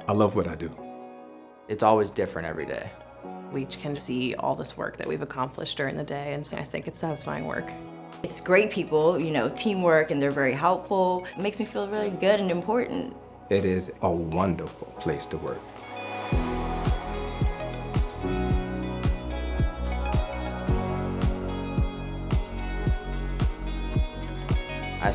I love what I do. It's always different every day. We can see all this work that we've accomplished during the day, and so I think it's satisfying work. It's great people, teamwork, and they're very helpful. It makes me feel really good and important. It is a wonderful place to work.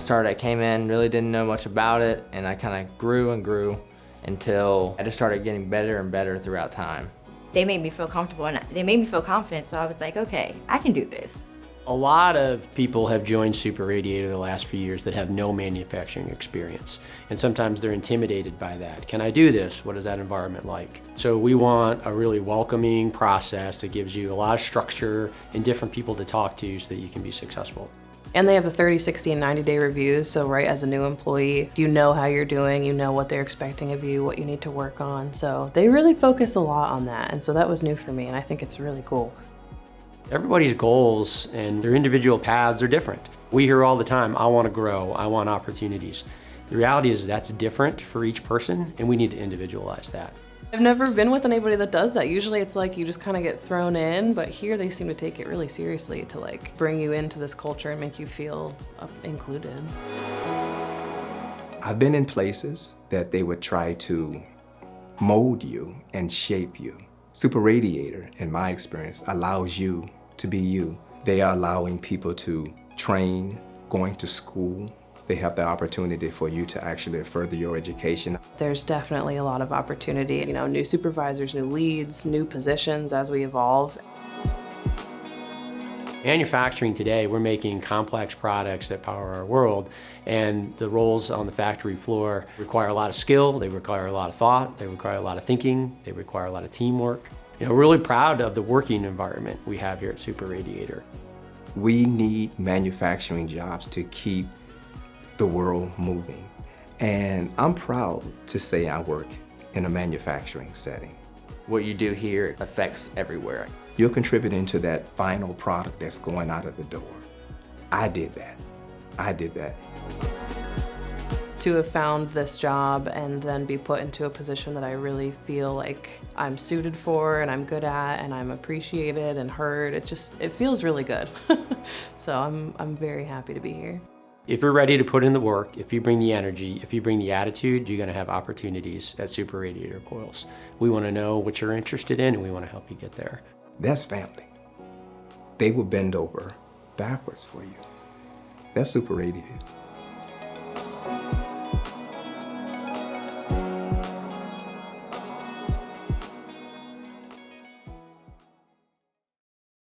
I came in, really didn't know much about it, and I kind of grew and grew until I just started getting better and better throughout time. They made me feel comfortable and they made me feel confident, so I was like, okay, I can do this. A lot of people have joined Super Radiator the last few years that have no manufacturing experience. And sometimes they're intimidated by that. Can I do this? What is that environment like? So we want a really welcoming process that gives you a lot of structure and different people to talk to so that you can be successful. And they have the 30, 60, and 90-day reviews, so right as a new employee, you know how you're doing, you know what they're expecting of you, what you need to work on. So they really focus a lot on that, and so that was new for me, and I think it's really cool. Everybody's goals and their individual paths are different. We hear all the time, I want to grow, I want opportunities. The reality is that's different for each person, and we need to individualize that. I've never been with anybody that does that. Usually it's like you just kind of get thrown in, but here they seem to take it really seriously to like bring you into this culture and make you feel included. I've been in places that they would try to mold you and shape you. Super Radiator, in my experience, allows you to be you. They are allowing people to train, going to school. They have the opportunity for you to actually further your education. There's definitely a lot of opportunity, new supervisors, new leads, new positions as we evolve. Manufacturing today, we're making complex products that power our world, and the roles on the factory floor require a lot of skill, they require a lot of thought, they require a lot of thinking, they require a lot of teamwork. We're really proud of the working environment we have here at Super Radiator. We need manufacturing jobs to keep the world moving. And I'm proud to say I work in a manufacturing setting. What you do here affects everywhere. You're contributing to that final product that's going out of the door. I did that. I did that. To have found this job and then be put into a position that I really feel like I'm suited for and I'm good at and I'm appreciated and heard, it feels really good. So I'm very happy to be here. If you're ready to put in the work, if you bring the energy, if you bring the attitude, you're going to have opportunities at Super Radiator Coils. We want to know what you're interested in, and we want to help you get there. That's family. They will bend over backwards for you. That's Super Radiator.